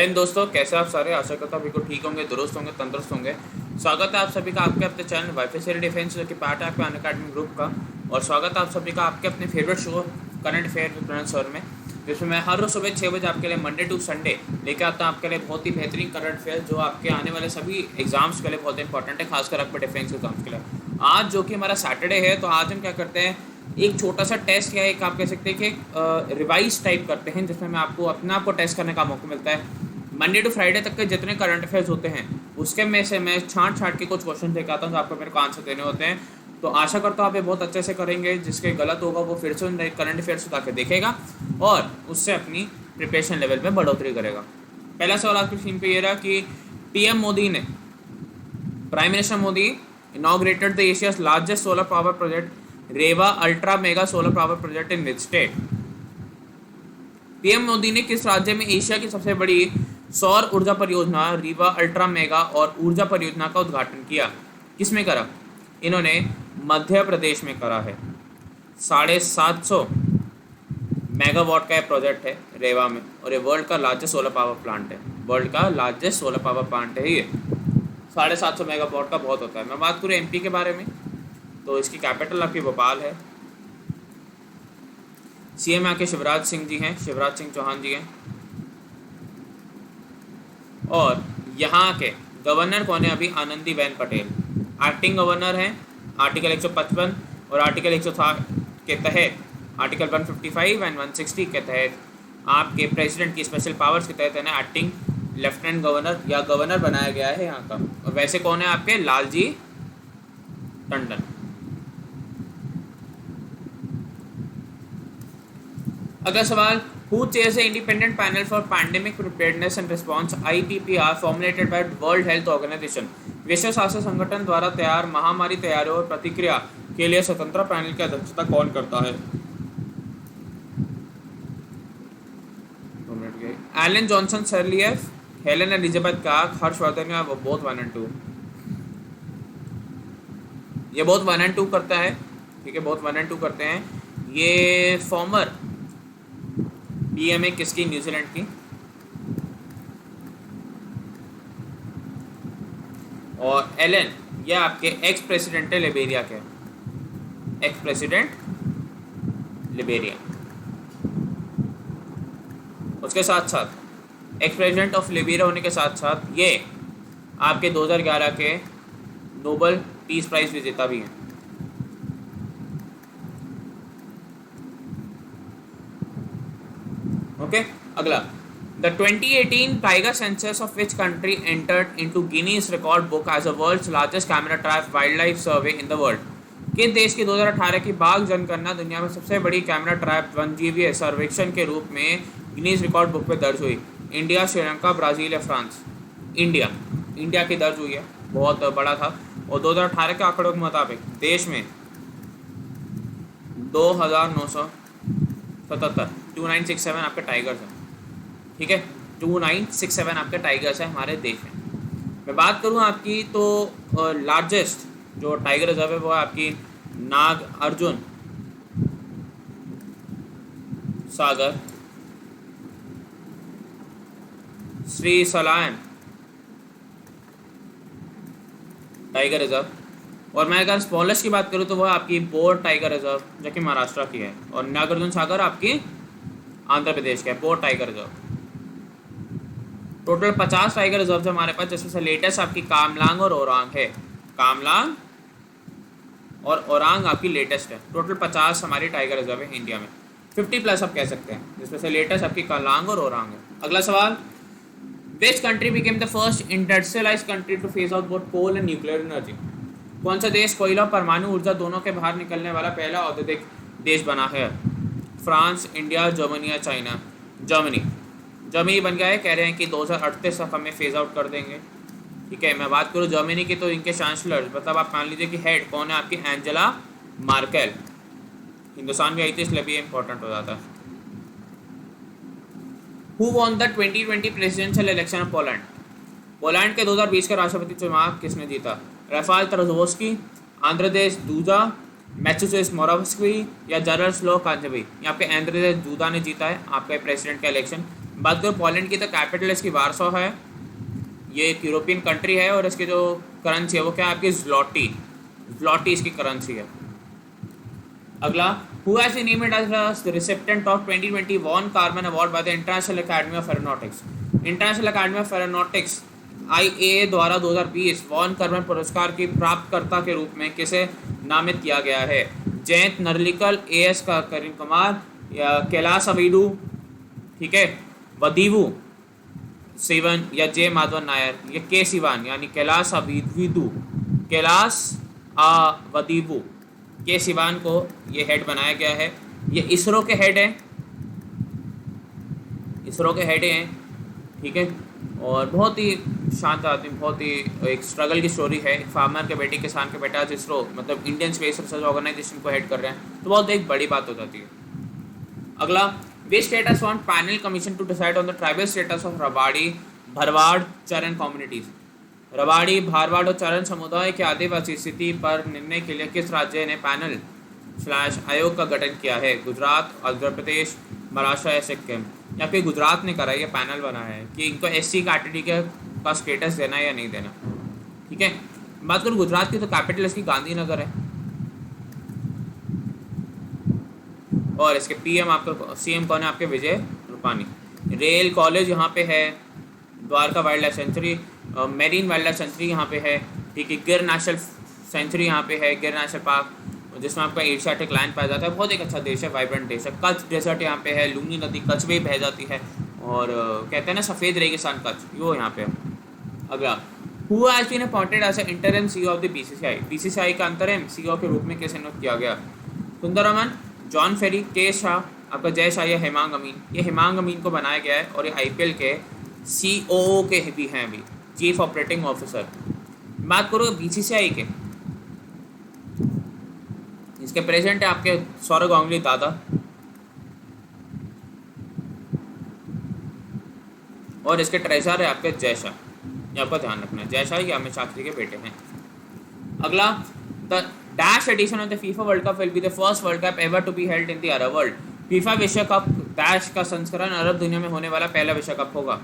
हिंद दोस्तों, कैसे आप सारे? आशा करता हूँ बिल्कुल ठीक होंगे, दुरुस्त होंगे, तंदुरुस्त होंगे। स्वागत है आप सभी का आपके अपने चैनल वाईफाई से डिफेंस जो कि पार्ट है आपके अनअकैडमी ग्रुप का। और स्वागत है आप सभी का आपके अपने favourite show current affair with Pranav sir में, जिसमें मैं हर रोज सुबह 6 बजे आपके लिए मंडे टू संडे लेकर आता हूँ आपके लिए बहुत ही बेहतरीन करंट अफेयर जो आपके आने वाले सभी एग्जाम्स के लिए बहुत इंपॉर्टेंट है, खासकर आपके डिफेंस एग्जाम्स के लिए। आज जो कि हमारा सैटरडे है, तो आज हम क्या करते हैं, एक छोटा सा टेस्ट या एक आप कह सकते हैं कि रिवाइज टाइप करते हैं, जिसमें मैं आपको टेस्ट करने का मौका मिलता है। मंडे टू फ्राइडे तक के जितने करंट अफेयर्स होते हैं उसके में से मैं छांट के कुछ क्वेश्चन लेकर आता हूँ जो आपको मेरे को आंसर देने होते हैं। तो आशा करता हूँ आप ये बहुत अच्छे से करेंगे। जिसके गलत होगा वो फिर से उन करंट अफेयर्स उठा के देखेगा और उससे अपनी प्रिपरेशन लेवल में बढ़ोतरी करेगा। पहला सवाल आपकी स्क्रीन पे ये रहा कि पीएम मोदी ने, prime minister Modi inaugurated the Asia's largest solar power project Rewa ultra mega solar power project in which state. PM Modi ने किस राज्य में एशिया की सबसे बड़ी सौर ऊर्जा परियोजना रीवा अल्ट्रा मेगा और ऊर्जा परियोजना का उद्घाटन किया? किसमें करा? इन्होंने मध्य प्रदेश में करा है। 750 मेगावाट का यह प्रोजेक्ट है रेवा में, और ये वर्ल्ड का लार्जेस्ट सोलर पावर प्लांट है। वर्ल्ड का लार्जेस्ट सोलर पावर प्लांट है ये। 750 मेगावाट का बहुत होता है। मैं बात करूँ एमपी के बारे में, तो इसकी कैपिटल आपकी भोपाल है। सीएम यहाँ के शिवराज सिंह जी हैं, शिवराज सिंह चौहान जी हैं। और यहाँ के गवर्नर कौन है? अभी आनंदीबेन पटेल एक्टिंग गवर्नर हैं। आर्टिकल 155 और आर्टिकल 160 के तहत, आर्टिकल 155 एंड 160 के तहत आपके प्रेसिडेंट की स्पेशल पावर्स के तहत है ना एक्टिंग लेफ्टिनेंट गवर्नर या गवर्नर बनाया गया है यहाँ का। और वैसे कौन है आपके? लालजी टंडन। अगला सवाल, Who chairs the Independent Panel for Pandemic Preparedness and Response (IPPR) formulated by World Health Organization? विश्व स्वास्थ्य संगठन द्वारा तैयार महामारी तैयारी और प्रतिक्रिया के लिए स्वतंत्र पैनल की अध्यक्षता कौन करता है? एलन जॉनसन सर्लियफ, हेलेन एलिजाबेथ काक, हर्षवर्धन या बोथ 1 and 2? ये बोथ 1 and 2 करता है। ठीक है, बोथ 1 and 2 करते हैं। ये फॉर्मर पीएम है किसकी? न्यूजीलैंड की। और एलन ये आपके एक्स प्रेसिडेंट है लिबेरिया के, एक्स प्रेसिडेंट लिबेरिया। उसके साथ साथ एक्स प्रेसिडेंट ऑफ लिबेरिया होने के साथ साथ ये आपके 2011 के नोबेल पीस प्राइज विजेता भी हैं। ओके, अगला, the 2018 tiger census of which country entered into Guinness record book as a world's largest camera trap wild life survey in the world? किस देश की 2018 की बाघ जनगणना दुनिया में सबसे बड़ी कैमरा ट्रैप वन्यजीवी सर्वेक्षण के रूप में गिनीज रिकॉर्ड बुक में दर्ज हुई? इंडिया, श्रीलंका, ब्राज़ील या फ्रांस? इंडिया की दर्ज हुई है, बहुत बड़ा था। और 2018 के आंकड़ों के मुताबिक देश में 2977 2967 आपके टाइगर्स हैं। ठीक है, 2967 आपके टाइगर्स हैं हमारे देश में। मैं बात करूं आपकी तो लार्जेस्ट जो टाइगर रिजर्व है वो है आपकी नाग अर्जुन सागर श्री सलायन टाइगर रिजर्व। और मैं अगर स्मॉलेस्ट की बात करूं तो वह आपकी बोर टाइगर रिजर्व जो कि महाराष्ट्र की है, और नागार्जुन सागर आपकी आंध्र प्रदेश का है, bore tiger reserve. Total 50 tiger reserve है हमारे पास, जिसमें से लेटेस्ट आपकी कामलांग और ओरांग है। कामलांग और ओरांग आपकी लेटेस्ट है। टोटल 50 हमारी टाइगर रिजर्व है इंडिया में, 50+ आप कह सकते हैं, जिसमें से लेटेस्ट आपकी कामलांग और ओरांग है। अगला सवाल, which country became the first industrialised country to phase out both coal and nuclear energy? कौन सा देश कोयला और परमाणु ऊर्जा दोनों के बाहर निकलने वाला पहला औद्योगिक देश बना है? फ्रांस, इंडिया, जर्मनी या चाइना? जर्मनी बन गया है। कह रहे हैं कि 2038 तक हमें फेज आउट कर देंगे। ठीक है, मैं बात करूँ जर्मनी की तो इनके चांसलर, मतलब आप मान लीजिए कि हेड कौन है आपकी? Angela Merkel. हिंदुस्तान भी आई थी इसलिए भी इंपॉर्टेंट हो जाता है। Who won the 2020 presidential election of Poland? Poland के 2020 के राष्ट्रपति चुनाव किसने जीता? राफाल तरजोवस्की, आंद्रदेश दूजा, मैथ्यूसेस मोरावस्की या जारस्लो कांजवी? यहाँ पे आंद्रदेश दूदा ने जीता है आपके प्रेसिडेंट का इलेक्शन बात करो पोलैंड की, तो कैपिटल इसकी वार्सो है। ये एक यूरोपियन कंट्री है और इसकी जो करेंसी है वो क्या है आपकी, ज़्लॉटी। ज़्लॉटी इसकी करेंसी है। अगला, who has been named as the recipient of 2020 von Karman award by the international academy of aeronautics. International academy of aeronautics IAA द्वारा 2020 वॉन कार्बन पुरस्कार की प्राप्तकर्ता के रूप में किसे नामित किया गया है? जयंत नरलिकल, एएस का करीम कुमार, या कैलाश अवीडू, ठीक है, वदीवू सिवन, या जे माधवन नायर, या के सिवान यानी कैलाश अवीदू, कैलाश वदीवू, के सिवान को ये हेड बनाया गया है। ये इसरो के हेड हैं, इसरो के हेड हैं, ठीक है। और बहुत ही शांत आदमी, बहुत ही एक स्ट्रगल की स्टोरी है। फार्मर के बेटे, किसान के बेटा आज इसरो मतलब इंडियन स्पेस रिसर्च ऑर्गेनाइजेशन को हेड कर रहे हैं, तो बहुत एक बड़ी बात हो जाती है। अगला, which state has formed panel commission to decide on the tribal status of Rabari, Bharwad, Charan communities. Rabari, Bharwad और चरण समुदाय के आदिवासी स्थिति पर निर्णय के लिए किस राज्य ने पैनल / आयोग का गठन किया है? गुजरात, आंध्र प्रदेश, महाराष्ट्र या सिक्किम। या फिर गुजरात ने करा, ये पैनल बनाया है कि इनको एससी कैटेगरी का स्टेटस देना है या नहीं देना, ठीक है। बात करूँ गुजरात की, तो कैपिटल इसकी गांधीनगर है और इसके पीएम आपका सीएम कौन है आपके? विजय रूपानी। रेल कॉलेज यहाँ पे है, Dwarka wild life sanctuary, marine wild life sanctuary यहाँ पे है, ठीक है। गिर नेशनल सेंचुरी यहाँ पे है, गिर नेशनल पार्क, जिसमें आपका एशियाटिक लायन पाया जाता है। बहुत एक अच्छा देश है, वाइब्रेंट देश है। कच्छ डेजर्ट यहाँ पे है, लुनी नदी कच्छ में बह जाती है और कहते हैं ना सफ़ेद रेगिस्तान कच्छ, वो यहाँ पे है। अगला, who has been appointed as interim CEO of the BCCI. BCCI का अंतरिम सीईओ के रूप में किसे नियुक्त किया गया? सुंदरमन, जॉन फेरी, के शाह, आपका जय शाह या हेमांग अमीन। ये हेमांग अमीन को बनाया गया है और ये आईपीएल के सीओओ के भी हैं अभी, चीफ ऑपरेटिंग ऑफिसर। बात करो बीसीसीआई के, इसके प्रेसिडेंट है आपके सौरव गांगुली दादा, और इसके ट्रेजरर है आपके जय शाह। ये आपका ध्यान रखना है, जय शाह ये अमित शास्त्री के बेटे हैं। अगला, the dash edition of the FIFA world cup will be the first world cup ever to be held in the Arab world. FIFA विश्व कप डैश का संस्करण अरब दुनिया में होने वाला पहला विश्व कप होगा।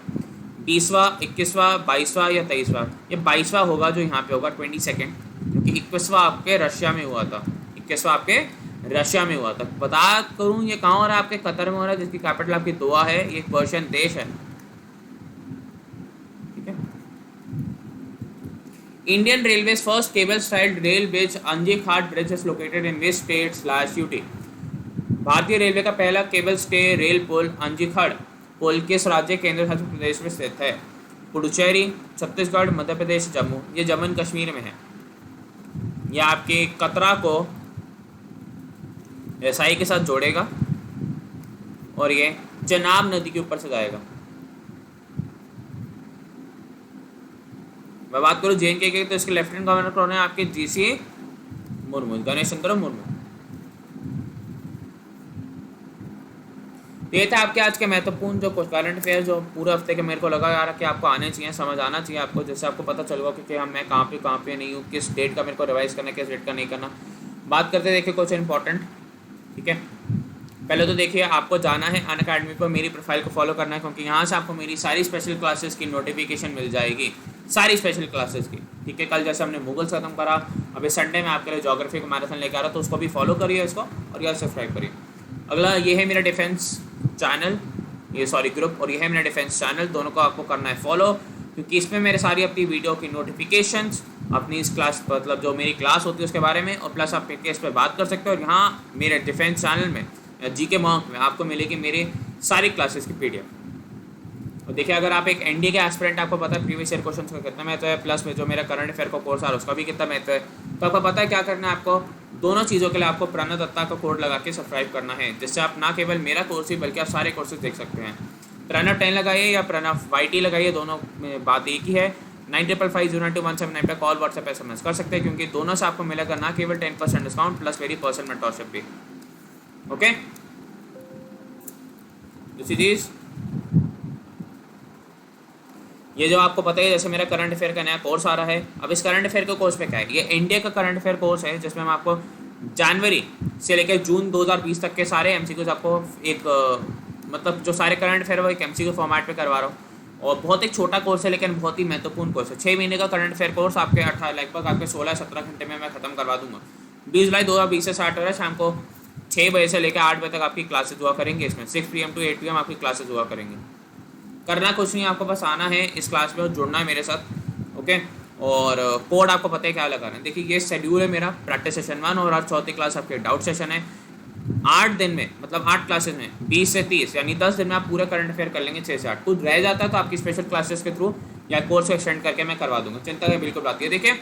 20वां, 21वां, 22वां या 23वां? ये 22वां होगा जो यहाँ पे होगा 22, क्योंकि 21वां आपके रशिया में हुआ था। 21वां आपके रशिया में हुआ था। बता करूँ ये कहाँ हो रहा है? आपके कतर में हो रहा है, जिसकी कैपिटल आपकी दोहा है। ये एक पर्शियन देश है, ठीक है। Indian railway first cable styled rail bridge Anji Ghat bridge is located in which state / UT. भारतीय रेलवे का पहला केबल स्टे रेल पुल अंजी-घाट पुल किस राज्य केंद्र शासित प्रदेश में स्थित है? पुडुचेरी, छत्तीसगढ़, मध्य प्रदेश, जम्मू। ये जम्मू कश्मीर में है। यह आपके कतरा को एसआई के साथ जोड़ेगा और ये चेनाब नदी के ऊपर से जाएगा। मैं बात करूँ जेएनके की, तो इसके लेफ्टिनेंट गवर्नर कौन है आपके? जीसी मुर्मू, गणेश चंद्र मुर्मू। ये था आपके आज के महत्वपूर्ण जो कुछ करंट अफेयर जो पूरे हफ्ते के मेरे को लगा यार कि आपको आने चाहिए, समझ आना चाहिए आपको, जिससे आपको पता चलेगा कि हम मैं कहाँ पे नहीं हूँ, किस डेट का मेरे को रिवाइज करना है, किस डेट का नहीं करना। बात करते देखिए कुछ इंपॉर्टेंट, ठीक है। पहले तो देखिए आपको जाना है अनअकैडमी पर, मेरी प्रोफाइल को फॉलो करना है, क्योंकि यहाँ से आपको मेरी सारी स्पेशल क्लासेस की नोटिफिकेशन मिल जाएगी, सारी स्पेशल क्लासेस की, ठीक है। कल जैसे हमने मुगल्स खत्म करा, अभी संडे में आपके लिए ज्योग्राफी का मैराथन लेकर आ रहा, तो उसको भी फॉलो करिए इसको, और यार सब्सक्राइब करिए। अगला, ये है मेरा डिफेंस चैनल, ये सॉरी ग्रुप, और ये है मेरा डिफेंस चैनल, दोनों को आपको करना है फॉलो, क्योंकि इसमें मेरे सारी अपनी वीडियो की नोटिफिकेशंस, अपनी इस क्लास मतलब जो मेरी क्लास होती है उसके बारे में, और प्लस आप केस पे बात कर सकते हो। और यहाँ मेरे डिफेंस चैनल में या जीके मॉक में आपको मिलेगी मेरी सारी क्लासेस की पीडीएफ। और देखिए अगर आप एक एनडीए के एस्पिरेंट, आपको पता है प्रीवियस ईयर क्वेश्चन का कितना महत्व है, प्लस में जो मेरा करंट अफेयर का कोर्स आ रहा है उसका भी कितना महत्व है, तो आपको पता है क्या करना है। आपको दोनों चीज़ों के लिए आपको प्रणव दत्ता का कोड लगा के सब्सक्राइब करना है, जिससे आप ना केवल मेरा कोर्स ही बल्कि आप सारे कोर्सेज देख सकते हैं। प्रणव 10 लगाइए या प्रणव YT लगाइए, दोनों में बात एक ही है। 9555092179 पे कॉल, व्हाट्सएप, SMS कर सकते हैं, क्योंकि दोनों से आपको मिलेगा ना केवल 10% डिस्काउंट प्लस मेरी पर्सनल मेंटरशिप भी। ओके, दूसरी चीज़ ये जो आपको पता है, जैसे मेरा करंट अफेयर का नया कोर्स आ रहा है। अब इस करंट अफेयर के कोर्स पे क्या है, ये इंडिया का करंट अफेयर कोर्स है, जिसमें हम आपको जनवरी से लेकर जून 2020 तक के सारे MCQs आपको एक मतलब जो सारे करंट अफेयर वो एक MCQ फॉर्मेट पे करवा रहा हूँ। और बहुत एक छोटा कोर्स है लेकिन बहुत ही महत्वपूर्ण कोर्स है। 6 महीने का करंट अफेयर कोर्स आपके 18 लगभग आपके 16-17 घंटे में मैं ख़त्म करवा दूंगा। 20 जुलाई 2020 से स्टार्ट हो रहा है। शाम को 6 बजे से लेकर 8 बजे तक आपकी क्लासेज हुआ करेंगे। इसमें 6 PM to 8 PM आपकी क्लासेज हुआ करेंगे। करना कुछ नहीं, आपको बस आना है इस क्लास में और जुड़ना है मेरे साथ, ओके। और कोड आपको पता है क्या लगाना है। देखिए ये शेड्यूल है मेरा, प्रैक्टिस सेशन 1 और आज चौथी क्लास आपके डाउट सेशन है। 8 दिन में मतलब 8 क्लासेस में 20 से 30 यानी 10 दिन में आप पूरे करंट अफेयर कर लेंगे 6 से 8। कुछ रह जाता है तो आपकी स्पेशल क्लासेस के थ्रू या कोर्स को एक्सटेंड करके मैं करवा दूंगा, चिंता की बिल्कुल बात है। देखिए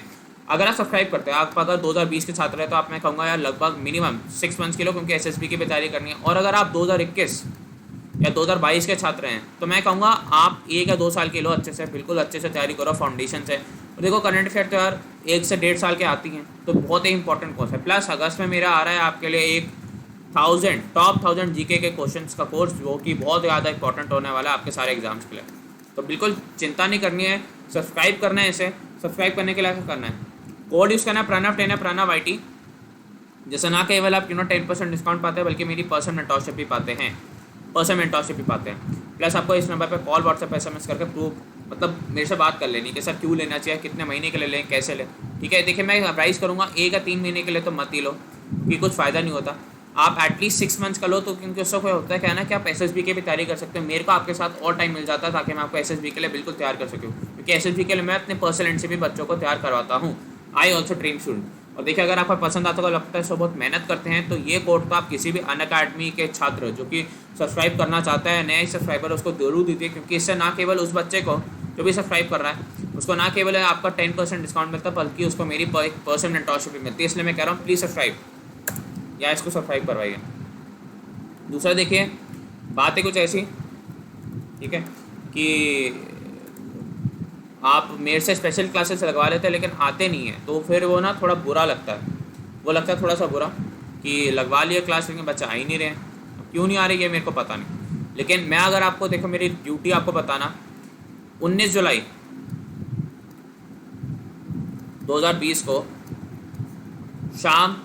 अगर आप सब्सक्राइब करते हैं, आप अगर 2020 के छात्र हैं तो आप मैं कहूँगा यार लगभग मिनिमम 6 मंथ्स के लो, क्योंकि SSB की भी तैयारी करनी है। और अगर आप 2021 या 2022 के छात्र हैं तो मैं कहूँगा आप 1 या 2 साल के लो, अच्छे से बिल्कुल अच्छे से तैयारी करो फाउंडेशन से। और देखो करंट अफेयर तो यार 1 से 1.5 साल के आती हैं, तो बहुत ही इंपॉर्टेंट कोर्स है। प्लस अगस्त में मेरा आ रहा है आपके लिए एक टॉप 1000 GK के क्वेश्चंस का कोर्स, जो कि बहुत ज़्यादा इंपॉर्टेंट होने वाला है आपके सारे एग्जाम्स के लिए। तो बिल्कुल चिंता नहीं करनी है, सब्सक्राइब करना है। इसे सब्सक्राइब करने के लिए क्या करना है, कोड यूज़ करना है प्रणव 10 है, प्रणव IT। जैसे ना केवल आप 10% डिस्काउंट पाते हैं बल्कि मेरी पर्सनल मेंटरशिप भी पाते हैं, प्लस आपको इस नंबर पर कॉल व्हाट्सएप SMS करके प्रूफ मतलब मेरे से बात कर लेनी कि सर क्यों लेना चाहिए, कितने महीने के लिए लें, कैसे लें, ठीक है। देखिए मैं एडवाइस करूँगा 1 या 3 महीने के लिए तो मत ही लो, क्योंकि कुछ फ़ायदा नहीं होता। आप एटलीस्ट 6 मंथ्स का लो, तो क्योंकि उससे कोई होता है क्या ना कि आप SSB की भी तैयारी कर सकते हो। मेरे को आपके साथ और टाइम मिल जाता है ताकि मैं आपको SSB के लिए बिल्कुल तैयार कर सकूँ, क्योंकि SSB के लिए मैं अपने पर्सनल एंड से भी बच्चों को तैयार करवाता हूँ। I also train student. और देखिए अगर आपको पसंद आता है, लगता है सब बहुत मेहनत करते हैं, तो ये कोर्स तो आप किसी भी अनअकैडमी के छात्र जो कि सब्सक्राइब करना चाहता है, नए सब्सक्राइबर, उसको जरूर दीजिए, क्योंकि इससे ना केवल उस बच्चे को जो भी सब्सक्राइब कर रहा है उसको ना केवल आपका 10% डिस्काउंट मिलता है, बल्कि उसको मेरी पर्सनल मेंटरशिप भी मिलती है। इसलिए मैं कह रहा हूँ प्लीज़ सब्सक्राइब या इसको सब्सक्राइब करवाइए। दूसरा देखिए बात है कुछ ऐसी, ठीक है, कि आप मेरे से स्पेशल क्लासेस लगवा लेते हैं लेकिन आते नहीं हैं, तो फिर वो ना थोड़ा बुरा लगता है, वो लगता है थोड़ा सा बुरा कि लगवा लिए क्लास लेकिन बच्चे आ ही नहीं रहे हैं। क्यों नहीं आ रही है मेरे को पता नहीं, लेकिन मैं अगर आपको देखो मेरी ड्यूटी आपको बताना, 19 जुलाई 2020 को शाम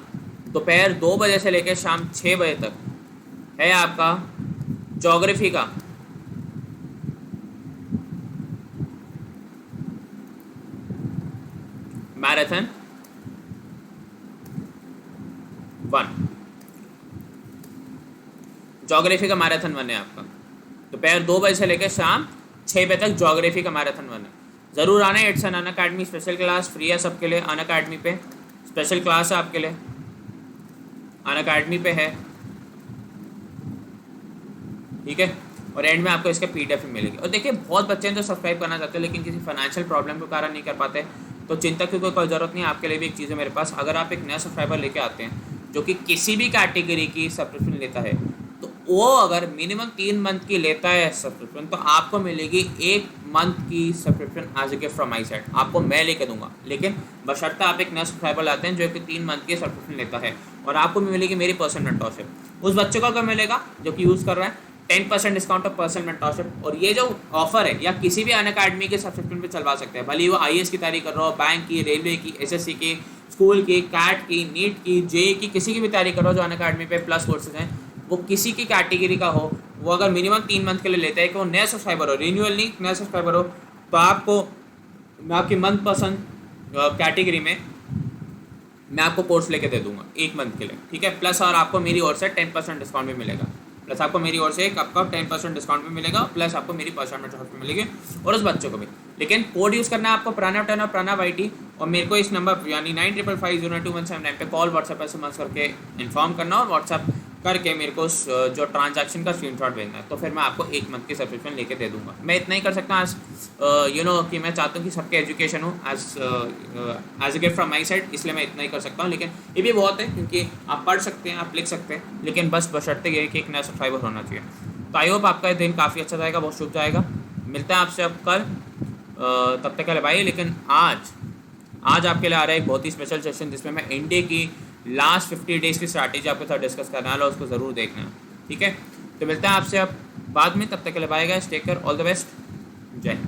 दोपहर 2 बजे से लेकर शाम 6 बजे तक है आपका ज्योग्राफी का मैराथन 1, ज्योग्राफी का मैराथन 1 है आपका। दोपहर 2 बजे से लेकर शाम 6 बजे तक ज्योग्राफी का मैराथन 1 है। ज़रूर आना है। It's an Unacademy special class, free है सबके लिए। अनअकैडमी पे स्पेशल क्लास है आपके लिए, अनअकैडमी पे है, ठीक है। और एंड में आपको इसका PDF भी मिलेगी। और देखिए बहुत बच्चे हैं जो सब्सक्राइब करना चाहते हैं लेकिन किसी फाइनेंशियल प्रॉब्लम के कारण नहीं कर पाते, तो चिंता की कोई ज़रूरत नहीं है। आपके लिए भी एक चीज़ है मेरे पास, अगर आप एक नया सब्सक्राइबर लेके आते हैं जो कि किसी भी कैटेगरी की सब्सक्रिप्शन लेता है, तो वो अगर मिनिमम 3 मंथ की लेता है सब्सक्रिप्शन, तो आपको मिलेगी 1 मंथ की subscription as a gift from my side. आपको मैं लेके दूंगा, लेकिन बशर्ते आप एक नया सब्सक्राइबर लाते हैं जो कि 3 मंथ की सब्सक्रिप्शन लेता है, और आपको भी मिलेगी मेरी पर्सनल मेंटरशिप। उस बच्चे को क्या मिलेगा जो कि यूज़ कर रहा है 10% डिस्काउंट ऑफ पर्सनल मेंटरशिप। और ये जो ऑफर है या किसी भी अनअकैडमी के सब्सक्रिप्शन पे चलवा सकते हैं, भले वो IAS की तैयारी कर रहा हो, बैंक की, रेलवे की, SSC की, स्कूल की, कैट की, नीट की, JEE की, किसी की भी तैयारी कर रहा हो जो अनअकैडमी पे प्लस कोर्सेज हैं, वो किसी की कैटेगरी का हो, वो अगर मिनिमम 3 मंथ के लिए लेता है कि वो नया सब्सक्राइबर हो, रिन्यूअल नहीं, नया सब्सक्राइबर हो, तो आपको मैं आपकी मनपसंद कैटेगरी में मैं आपको कोर्स लेके दे दूंगा 1 मंथ के लिए, ठीक है। प्लस और आपको मेरी ओर से 10% डिस्काउंट भी मिलेगा, प्लस आपको मेरी ओर से एक आपका 10% डिस्काउंट भी मिलेगा, प्लस आपको मेरी पर्सनल मेंटरशिप भी मिलेगी और उस बच्चों को भी। लेकिन कोड यूज़ करना है आपको प्रणव 10 और प्रणव IT, और मेरे को इस नंबर यानी 9555021779 पे कॉल व्हाट्सएप SMS करके इन्फॉर्म करना और व्हाट्सएप करके मेरे को जो ट्रांजैक्शन का स्क्रीनशॉट भेजना है, तो फिर मैं आपको 1 मंथ की सब्सक्रिप्शन लेके दे दूंगा। मैं इतना ही कर सकता हूँ आज कि मैं चाहता हूँ कि सबके एजुकेशन हो as a gift from my side, इसलिए मैं इतना ही कर सकता हूँ। लेकिन ये भी बहुत है क्योंकि आप पढ़ सकते हैं, आप लिख सकते हैं, लेकिन बस बशर्ते ये कि एक नया सब्सक्राइबर होना चाहिए। तो आई होप आपका दिन काफ़ी अच्छा जाएगा, बहुत शुभ जाएगा। मिलते हैं आपसे अब कल, तब तक के लिए बाय। लेकिन आज आपके लिए आ रहा है एक बहुत ही स्पेशल सेशन जिसमें मैं इंडिया की लास्ट 50 डेज़ की स्ट्रैटेजी आपके साथ डिस्कस करने वाला हूँ, उसको ज़रूर देखना है, ठीक है। तो मिलते हैं आपसे अब बाद में, तब तक के लिए bye guys, take care, all the best, जय हिंद।